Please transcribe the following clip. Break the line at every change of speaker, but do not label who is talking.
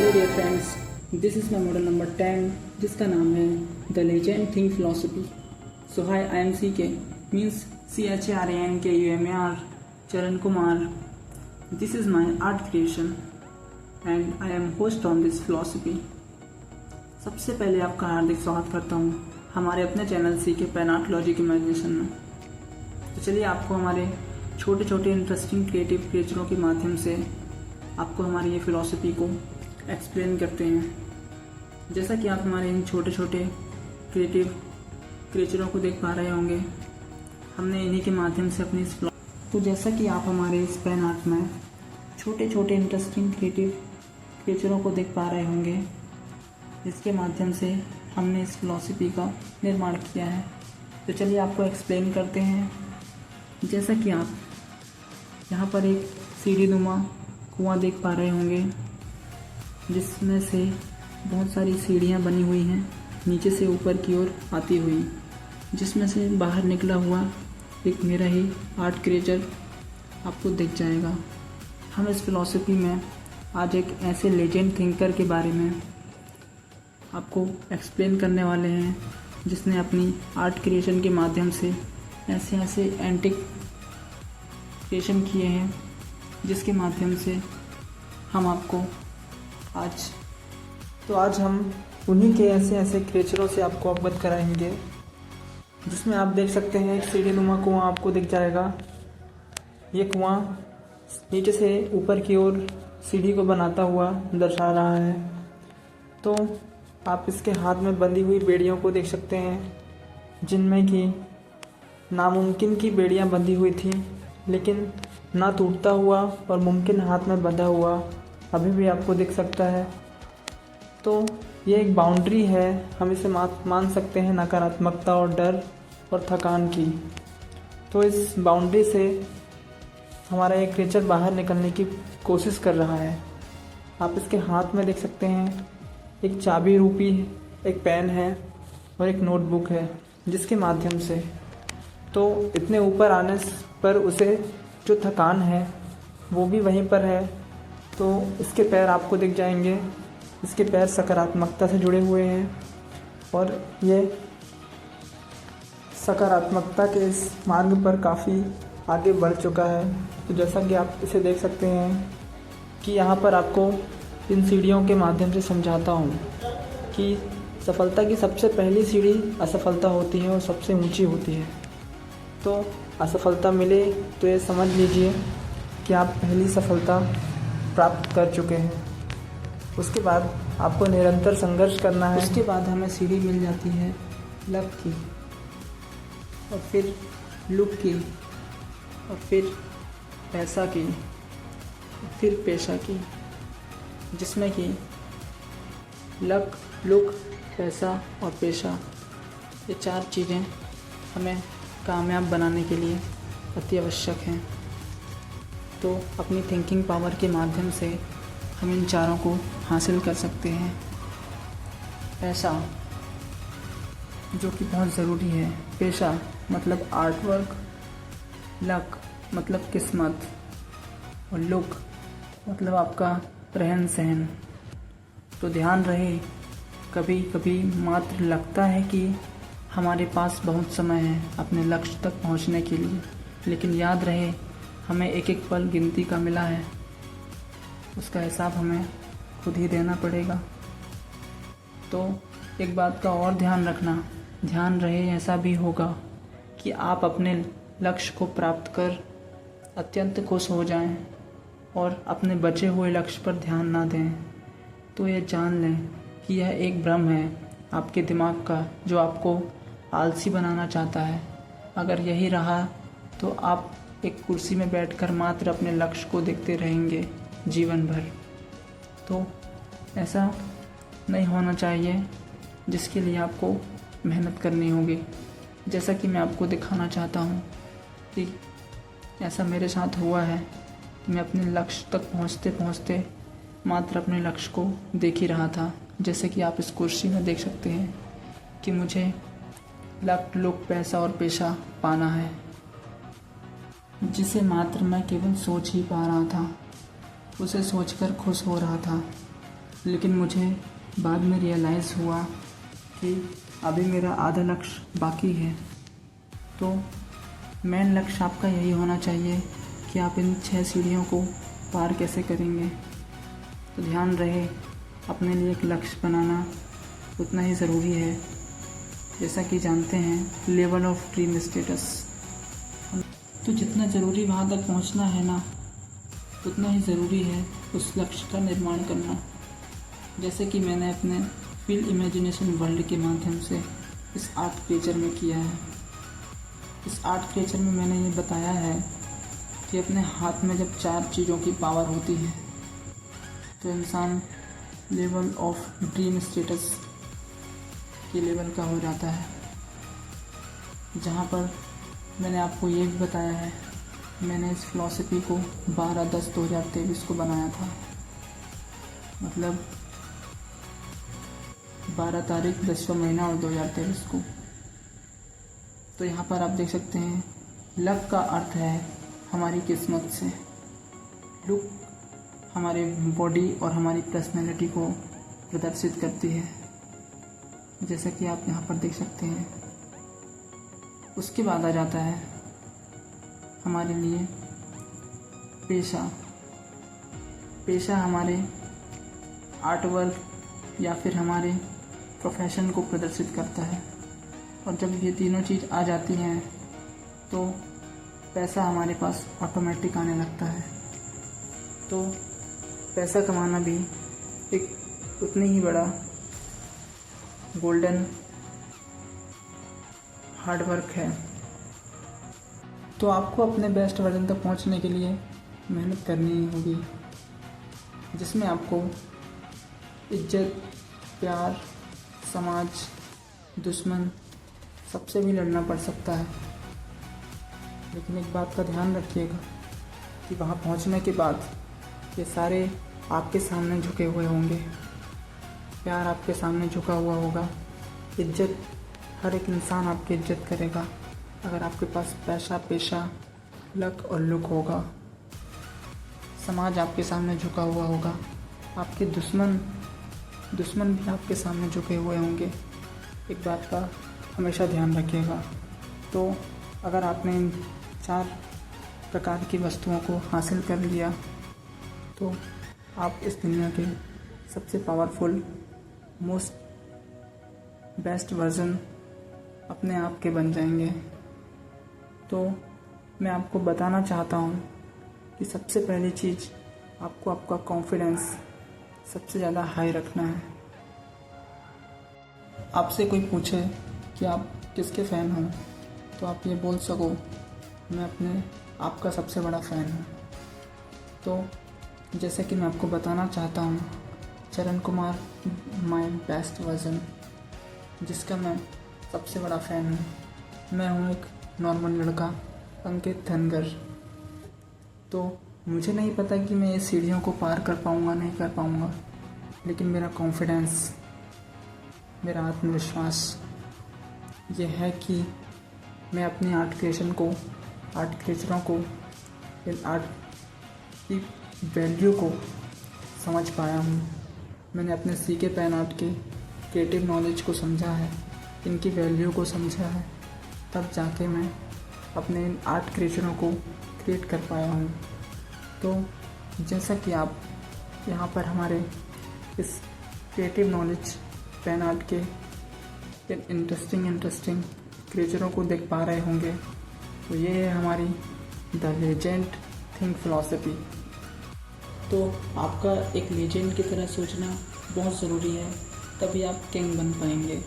Hello dear friends, this is my model number 10 जिसका नाम है the legend think philosophy. So hi, I am C K means CHARANKUMAR Charan Kumar. This is my art creation and I am host on this philosophy. सबसे पहले आपका हार्दिक स्वागत करता हूँ हमारे अपने चैनल सी के पेन आर्ट लॉजिक इमेजिनेशन में। तो चलिए आपको हमारे छोटे छोटे इंटरेस्टिंग क्रिएटिव क्रिएचरों के माध्यम से आपको हमारी ये फिलॉसफी को एक्सप्लेन करते हैं। जैसा कि आप हमारे इन छोटे छोटे क्रिएटिव क्रिएचरों को देख पा रहे होंगे, हमने इन्हीं के माध्यम से अपनी तो जैसा कि आप हमारे इस पेन आर्ट में छोटे छोटे इंटरेस्टिंग क्रिएटिव क्रिएचरों को देख पा रहे होंगे, जिसके माध्यम से हमने इस फिलॉसफी का निर्माण किया है। तो चलिए आपको एक्सप्लेन करते हैं। जैसा कि आप यहाँ पर एक सीढ़ी नुमा कुआं देख पा रहे होंगे, जिसमें से बहुत सारी सीढ़ियाँ बनी हुई हैं नीचे से ऊपर की ओर आती हुई, जिसमें से बाहर निकला हुआ एक मेरा ही आर्ट क्रिएचर आपको दिख जाएगा। हम इस फिलॉसफी में आज एक ऐसे लेजेंड थिंकर के बारे में आपको एक्सप्लेन करने वाले हैं, जिसने अपनी आर्ट क्रिएशन के माध्यम से ऐसे ऐसे एंटिक क्रिएशन किए हैं, जिसके माध्यम से हम आपको आज हम उन्हीं के ऐसे ऐसे क्रिएचरों से आपको अवगत कराएंगे, जिसमें आप देख सकते हैं एक सीढ़ी नुमा कुआं आपको दिख जाएगा। ये कुआं नीचे से ऊपर की ओर सीढ़ी को बनाता हुआ दर्शा रहा है। तो आप इसके हाथ में बंधी हुई बेड़ियों को देख सकते हैं, जिनमें कि नामुमकिन की बेड़ियां बंधी हुई थी, लेकिन ना टूटता हुआ और मुमकिन हाथ में बंधा हुआ अभी भी आपको दिख सकता है। तो ये एक बाउंड्री है, हम इसे मान सकते हैं नकारात्मकता और डर और थकान की। तो इस बाउंड्री से हमारा एक क्रिएचर बाहर निकलने की कोशिश कर रहा है। आप इसके हाथ में देख सकते हैं एक चाबी रूपी एक पेन है और एक नोटबुक है, जिसके माध्यम से तो इतने ऊपर आने पर उसे जो थकान है वो भी वहीं पर है। तो इसके पैर आपको दिख जाएंगे, इसके पैर सकारात्मकता से जुड़े हुए हैं और ये सकारात्मकता के इस मार्ग पर काफ़ी आगे बढ़ चुका है। तो जैसा कि आप इसे देख सकते हैं कि यहाँ पर आपको इन सीढ़ियों के माध्यम से समझाता हूँ कि सफलता की सबसे पहली सीढ़ी असफलता होती है और सबसे ऊंची होती है। तो असफलता मिले तो ये समझ लीजिए कि आप पहली सफलता प्राप्त कर चुके हैं। उसके बाद आपको निरंतर संघर्ष करना है। उसके बाद हमें सीढ़ी मिल जाती है लक की, और फिर लुक की, और फिर पैसा की, और फिर पेशा की, जिसमें कि लक, लुक, पैसा और पेशा ये चार चीज़ें हमें कामयाब बनाने के लिए अति आवश्यक हैं। तो अपनी थिंकिंग पावर के माध्यम से हम इन चारों को हासिल कर सकते हैं। पैसा जो कि बहुत ज़रूरी है, पेशा मतलब आर्ट वर्क, लक मतलब किस्मत, और लुक मतलब आपका रहन सहन। तो ध्यान रहे, कभी कभी मात्र लगता है कि हमारे पास बहुत समय है अपने लक्ष्य तक पहुंचने के लिए, लेकिन याद रहे हमें एक एक पल गिनती का मिला है, उसका हिसाब हमें खुद ही देना पड़ेगा। तो एक बात का और ध्यान रखना, ध्यान रहे ऐसा भी होगा कि आप अपने लक्ष्य को प्राप्त कर अत्यंत खुश हो जाएं और अपने बचे हुए लक्ष्य पर ध्यान ना दें। तो ये जान लें कि यह एक भ्रम है आपके दिमाग का, जो आपको आलसी बनाना चाहता है। अगर यही रहा तो आप एक कुर्सी में बैठकर मात्र अपने लक्ष्य को देखते रहेंगे जीवन भर। तो ऐसा नहीं होना चाहिए, जिसके लिए आपको मेहनत करनी होगी। जैसा कि मैं आपको दिखाना चाहता हूँ कि ऐसा मेरे साथ हुआ है। मैं अपने लक्ष्य तक पहुँचते पहुँचते मात्र अपने लक्ष्य को देख ही रहा था। जैसे कि आप इस कुर्सी में देख सकते हैं कि मुझे लक, लुक, पैसा और पेशा पाना है, जिसे मात्र मैं केवल सोच ही पा रहा था, उसे सोचकर खुश हो रहा था। लेकिन मुझे बाद में रियलाइज़ हुआ कि अभी मेरा आधा लक्ष्य बाकी है। तो मेन लक्ष्य आपका यही होना चाहिए कि आप इन 6 सीढ़ियों को पार कैसे करेंगे। तो ध्यान रहे, अपने लिए एक लक्ष्य बनाना उतना ही ज़रूरी है जैसा कि जानते हैं लेवल ऑफ ड्रीम स्टेटस। तो जितना ज़रूरी वहाँ तक पहुँचना है ना, उतना ही ज़रूरी है उस लक्ष्य का निर्माण करना। जैसे कि मैंने अपने फील इमेजिनेशन वर्ल्ड के माध्यम से इस आर्ट क्रिएचर में किया है। इस आर्ट क्रिएचर में मैंने ये बताया है कि अपने हाथ में जब 4 चीज़ों की पावर होती है तो इंसान लेवल ऑफ ड्रीम स्टेटस के लेवल का हो जाता है। जहाँ पर मैंने आपको ये भी बताया है, मैंने इस फ़िलॉसफी को 12/10/2023 को बनाया था, मतलब 12 तारीख 10वां महीना और 2023 को। तो यहाँ पर आप देख सकते हैं लक का अर्थ है हमारी किस्मत से। लुक हमारे बॉडी और हमारी पर्सनैलिटी को प्रदर्शित करती है, जैसा कि आप यहाँ पर देख सकते हैं। उसके बाद आ जाता है हमारे लिए पेशा। पेशा हमारे आर्ट वर्क या फिर हमारे प्रोफेशन को प्रदर्शित करता है। और जब ये तीनों चीज़ आ जाती हैं तो पैसा हमारे पास ऑटोमेटिक आने लगता है। तो पैसा कमाना भी एक उतनी ही बड़ा गोल्डन हार्ड वर्क है। तो आपको अपने बेस्ट वर्जन तक पहुंचने के लिए मेहनत करनी ही होगी, जिसमें आपको इज्जत, प्यार, समाज, दुश्मन सबसे भी लड़ना पड़ सकता है। लेकिन एक बात का ध्यान रखिएगा कि वहाँ पहुँचने के बाद ये सारे आपके सामने झुके हुए होंगे। प्यार आपके सामने झुका हुआ होगा। इज्जत, हर एक इंसान आपकी इज्जत करेगा अगर आपके पास पैसा, पेशा, लक और लुक होगा। समाज आपके सामने झुका हुआ होगा। आपके दुश्मन भी आपके सामने झुके हुए होंगे। एक बात का हमेशा ध्यान रखिएगा। तो अगर आपने इन 4 प्रकार की वस्तुओं को हासिल कर लिया तो आप इस दुनिया के सबसे पावरफुल, मोस्ट बेस्ट वर्जन अपने आप के बन जाएंगे। तो मैं आपको बताना चाहता हूँ कि सबसे पहली चीज़ आपको आपका कॉन्फिडेंस सबसे ज़्यादा हाई रखना है। आपसे कोई पूछे कि आप किसके फ़ैन हो तो आप ये बोल सको, मैं अपने आप का सबसे बड़ा फ़ैन हूँ। तो जैसे कि मैं आपको बताना चाहता हूँ, चरण कुमार माय बेस्ट वर्जन, जिसका मैं सबसे बड़ा फ़ैन हूँ। मैं हूँ एक नॉर्मल लड़का, अंकित धनगर। तो मुझे नहीं पता कि मैं इस सीढ़ियों को पार कर पाऊँगा नहीं कर पाऊँगा, लेकिन मेरा कॉन्फिडेंस, मेरा आत्मविश्वास ये है कि मैं अपनी आर्ट क्रिएचरों को, इन आर्ट की वैल्यू को समझ पाया हूँ। मैंने अपने सीके पेन आर्ट के क्रिएटिव नॉलेज को समझा है, इनकी वैल्यू को समझा है, तब जाके मैं अपने इन आर्ट क्रिएचरों को क्रिएट कर पाया हूँ। तो जैसा कि आप यहाँ पर हमारे इस क्रिएटिव नॉलेज पेन आर्ट के इंटरेस्टिंग क्रिएचरों को देख पा रहे होंगे, तो ये है हमारी द लेजेंड थिंक फिलॉसफी। तो आपका एक लेजेंड की तरह सोचना बहुत ज़रूरी है, तभी आप किंग बन पाएंगे।